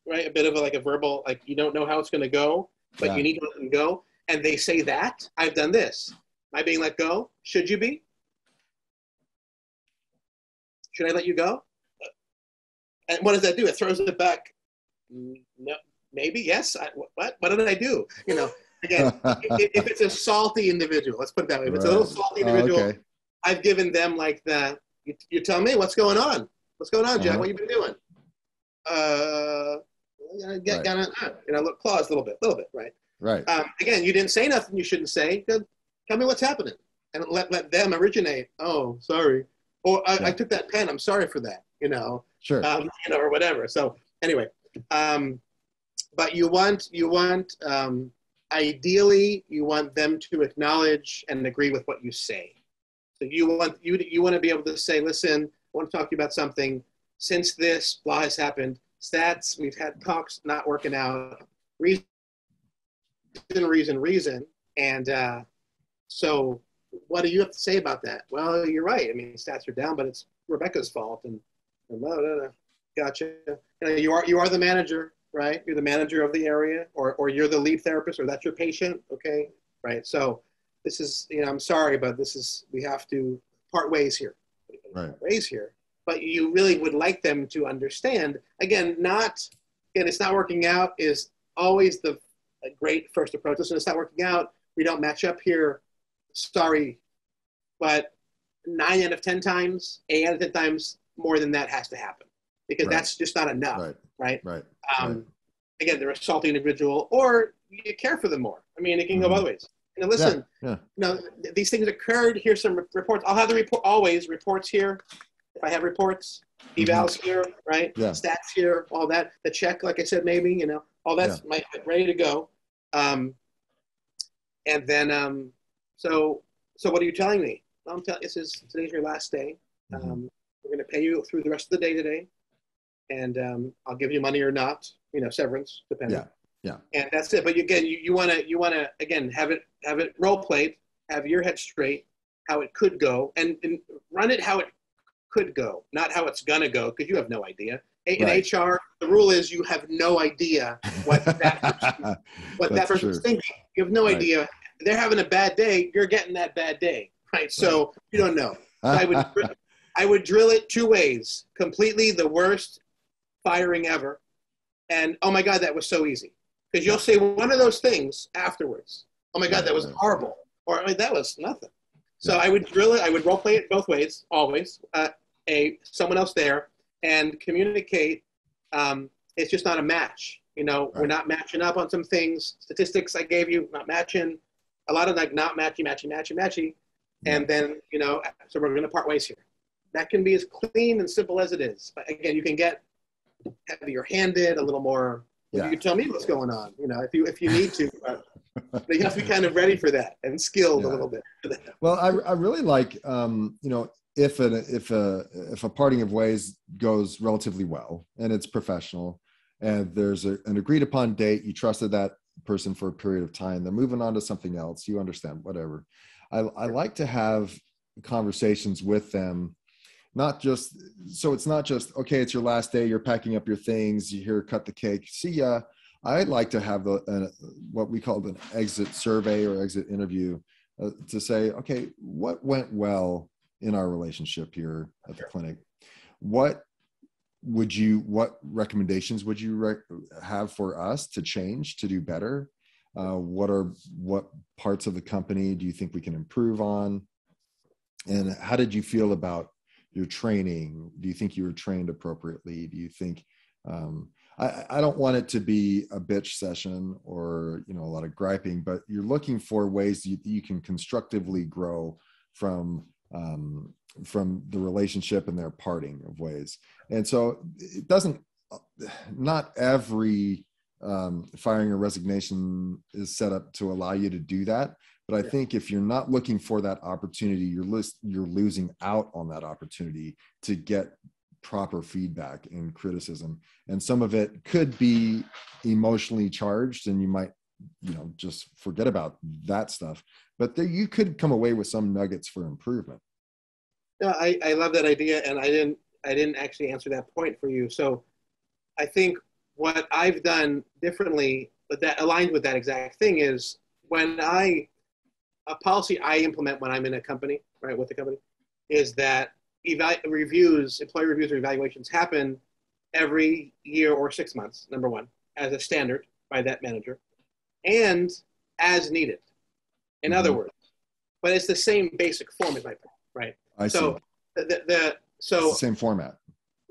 right? A bit of a verbal, like you don't know how it's going to go, but you need to let them go. And they say that, I've done this. Am I being let go? Should you be? Should I let you go? And what does that do? It throws it back. No, maybe, yes. What did I do? Again, if it's a salty individual, let's put it that way. If it's a little salty individual, okay. I've given them like the, you tell me what's going on. What's going on, Jack? What have you been doing? Look, claws a little bit, right? Right. Again, you didn't say nothing you shouldn't say. Tell me what's happening. And let them originate. Oh, sorry. Or I took that pen. I'm sorry for that, Sure. Or whatever. So anyway, but you want, ideally, you want them to acknowledge and agree with what you say. So you want to be able to say, listen, I want to talk to you about something. Since this, blah has happened, stats, we've had talks not working out. Reason reason. And so what do you have to say about that? Well, you're right. I mean, stats are down, but it's Rebecca's fault. And blah, blah, blah. Gotcha. You are the manager, right? You're the manager of the area, or you're the lead therapist, or that's your patient. Okay. Right. So this is, I'm sorry, but we have to part ways here. Right. Part ways here. But you really would like them to understand, again, it's not working out is always a great first approach. Listen, it's not working out. We don't match up here. Sorry. But 9 out of 10 times, 8 out of 10 times, more than that has to happen, because that's just not enough. Right. Again, they're a salty individual, or you care for them more. I mean, it can go both ways. Listen, these things occurred. Here's some reports. I'll have the reports here. If I have reports, evals here, right? Yeah. Stats here, all that. The check, like I said, maybe, all that's ready to go. And then, so what are you telling me? I'm telling today's your last day. We're going to pay you through the rest of the day today, and I'll give you money or not, severance, depending. Yeah. And that's it. But again, you want to again have it role played, have your head straight, how it could go, and run it how it could go, not how it's gonna go, because you have no idea. In HR, the rule is you have no idea what that person's thinking. You have no idea. They're having a bad day. You're getting that bad day, right? So you don't know. So I would drill it 2 ways. Completely the worst firing ever, and oh my God, that was so easy. Because you'll say one of those things afterwards. Oh my God, that was horrible. Or that was nothing. So I would drill it. I would role play it both ways, always. Someone else there, and communicate. It's just not a match. We're not matching up on some things. Statistics I gave you, not matching. A lot of not matchy. And then, so we're going to part ways here. That can be as clean and simple as it is. But again, you can get heavier handed, a little more. You can tell me what's going on, if you need to. But you have to be kind of ready for that and skilled a little bit. Well, I really like, if a parting of ways goes relatively well and it's professional and there's an agreed upon date, you trusted that person for a period of time, they're moving on to something else, you understand, whatever. I like to have conversations with them. It's not just, okay, it's your last day, you're packing up your things, you here, cut the cake, see ya. I'd like to have what we call an exit survey or exit interview to say, okay, what went well in our relationship here at the clinic? What recommendations would you have for us to change, to do better? What parts of the company do you think we can improve on? And how did you feel about your training? Do you think you were trained appropriately? Do you think, I don't want it to be a bitch session or, a lot of griping, but you're looking for ways you can constructively grow from the relationship and their parting of ways. And so not every firing or resignation is set up to allow you to do that. But I think if you're not looking for that opportunity, you're losing out on that opportunity to get proper feedback and criticism. And some of it could be emotionally charged, and you might, just forget about that stuff. But you could come away with some nuggets for improvement. No, I love that idea, and I didn't actually answer that point for you. So I think what I've done differently, but that aligned with that exact thing, is a policy I implement when I'm in a company, right, with the company, is that employee reviews or evaluations happen every year or 6 months, number one, as a standard by that manager, and as needed, in other words. But it's the same basic form as my point, right? I see. So it's the same format.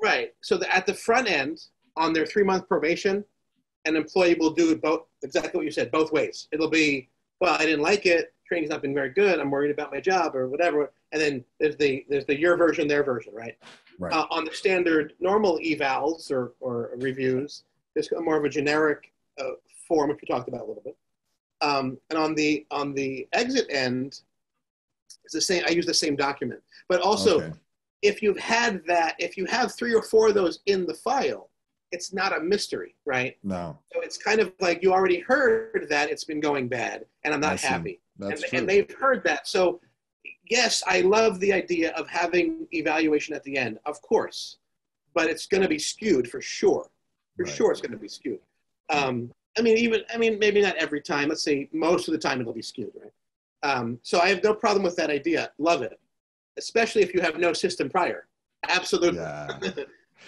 Right. So at the front end, on their 3-month probation, an employee will do exactly what you said, both ways. It'll be, well, I didn't like it, training's not been very good, I'm worried about my job or whatever. And then there's the your version, their version, right? Right. On the standard normal evals or reviews, there's more of a generic form, which we talked about a little bit. And on the exit end, it's the same. I use the same document, but also if you have 3 or 4 of those in the file, it's not a mystery, right? No, So it's kind of like you already heard that it's been going bad and I'm I not see. happy. That's And, true. and they've heard that. So yes, I love the idea of having evaluation at the end, of course, but it's going to be skewed for sure. For Right. sure, it's going to be skewed. Maybe not every time. Let's say most of the time it'll be skewed, right? So I have no problem with that idea. Love it, especially if you have no system prior. Absolutely. Yeah.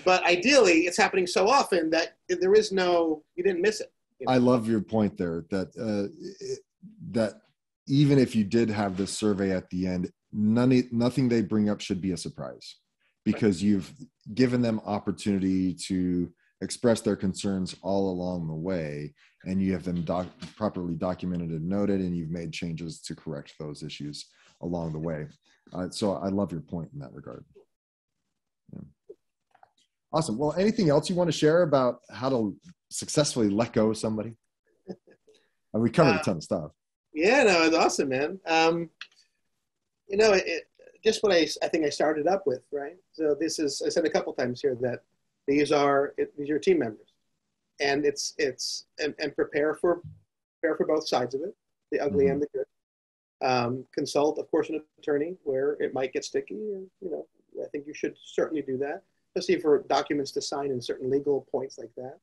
But ideally, it's happening so often that there is no, you didn't miss it. You know? I love your point there that that even if you did have this survey at the end, nothing they bring up should be a surprise, because you've given them opportunity to express their concerns all along the way, and you have them properly documented and noted, and you've made changes to correct those issues along the way. So I love your point in that regard. Yeah. Awesome. Well, anything else you want to share about how to successfully let go of somebody? We covered a ton of stuff. Yeah, no, it's awesome, man. Just what I think I started up with, right? So this is, I said a couple times here that these are team members, and and prepare for both sides of it, the ugly and the good. Consult, of course, an attorney where it might get sticky. And, I think you should certainly do that, especially for documents to sign and certain legal points like that.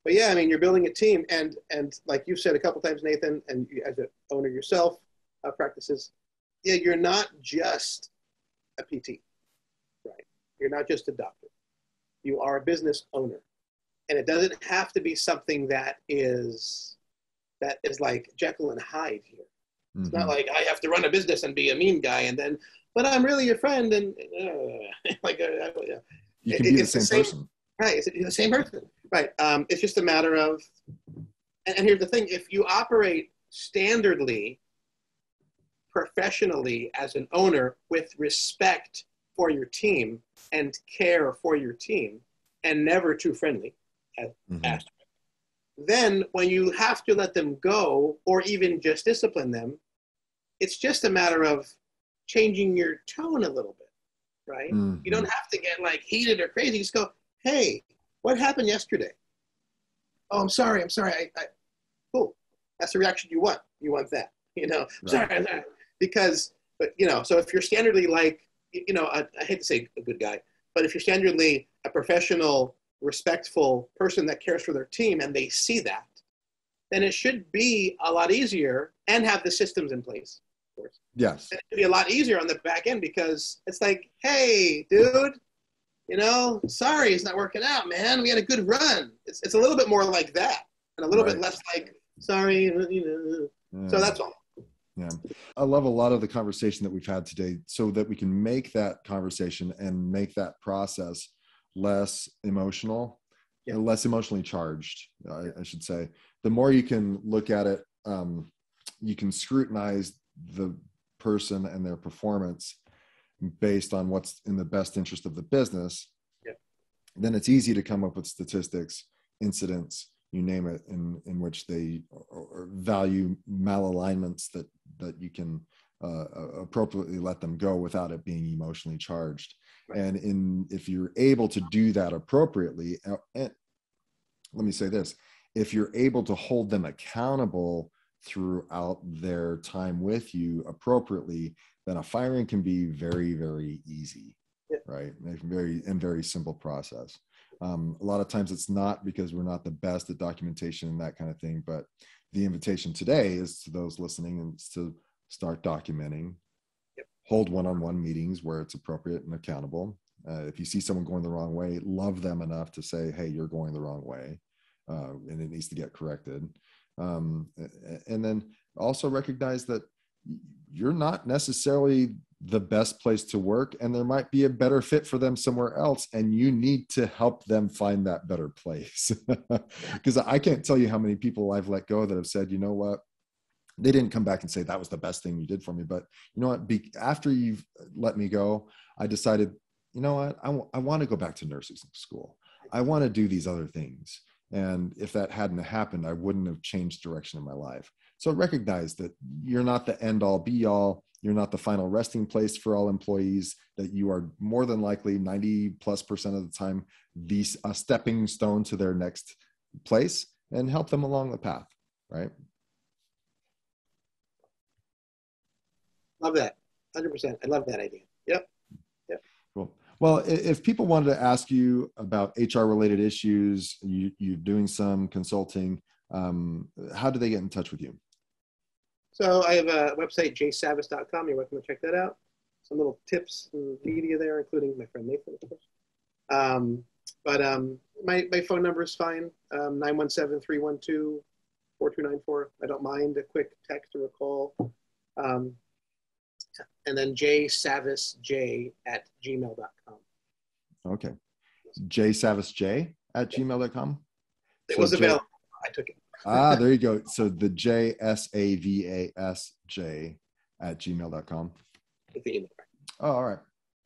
But yeah, I mean, you're building a team, and like you said a couple times, Nathan, and you, as an owner yourself, practices. Yeah, you're not just a PT, right? You're not just a doctor. You are a business owner, and it doesn't have to be something that is like Jekyll and Hyde here. It's not like I have to run a business and be a mean guy, and then, but I'm really your friend, and you can be the same person. Right, it's the same person. Right. It's just a matter of, and here's the thing: if you operate standardly, professionally as an owner, with respect for your team and care for your team, and never too friendly, then when you have to let them go or even just discipline them, it's just a matter of changing your tone a little bit, right? You don't have to get like heated or crazy. Just go, hey, what happened yesterday? Oh, I'm sorry. Cool. That's the reaction you want. You want that, right. Sorry. Because, so if you're standardly like, I hate to say a good guy, but if you're standardly a professional, respectful person that cares for their team and they see that, then it should be a lot easier, and have the systems in place, of course. Yes. It should be a lot easier on the back end, because it's like, hey, dude, sorry, it's not working out, man. We had a good run. It's a little bit more like that, and a little bit less like, sorry, So that's all. Yeah. I love a lot of the conversation that we've had today, so that we can make that conversation and make that process less emotional, less emotionally charged, I should say. The more you can look at it, you can scrutinize the person and their performance based on what's in the best interest of the business. Then it's easy to come up with statistics, incidents, you name it, in which they or value malalignments that you can appropriately let them go without it being emotionally charged. And if you're able to do that appropriately, and let me say this, if you're able to hold them accountable throughout their time with you appropriately, then a firing can be very, very easy, right? Very simple process. A lot of times it's not because we're not the best at documentation and that kind of thing, but the invitation today is to those listening and to start documenting, hold one-on-one meetings where it's appropriate and accountable. If you see someone going the wrong way, love them enough to say, hey, you're going the wrong way, and it needs to get corrected. And then also recognize that you're not necessarily the best place to work, and there might be a better fit for them somewhere else, and you need to help them find that better place. Because I can't tell you how many people I've let go that have said, you know what, they didn't come back and say that was the best thing you did for me, but you know what, after you've let me go, I decided, you know what, I want to go back to nursing school. I want to do these other things. And if that hadn't happened, I wouldn't have changed direction in my life. So recognize that you're not the end all be all. You're not the final resting place for all employees, that you are more than likely 90+% of the time, a stepping stone to their next place, and help them along the path, right? Love that. 100%. I love that idea. Yep. Yep. Cool. Well, if people wanted to ask you about HR related issues, you're doing some consulting, how do they get in touch with you? So I have a website, jsavas.com. You're welcome to check that out. Some little tips and media there, including my friend Nathan, of course. My phone number is fine, 917-312-4294. I don't mind a quick text or a call. And then jsavasj@gmail.com. Okay. jsavasj@gmail.com. It was available. I took it. There you go. So the JSAVASJ@gmail.com. Oh, all right.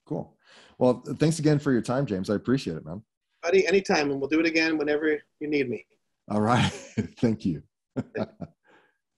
Cool. Well, thanks again for your time, James. I appreciate it, man. Buddy, anytime, and we'll do it again whenever you need me. All right. Thank you.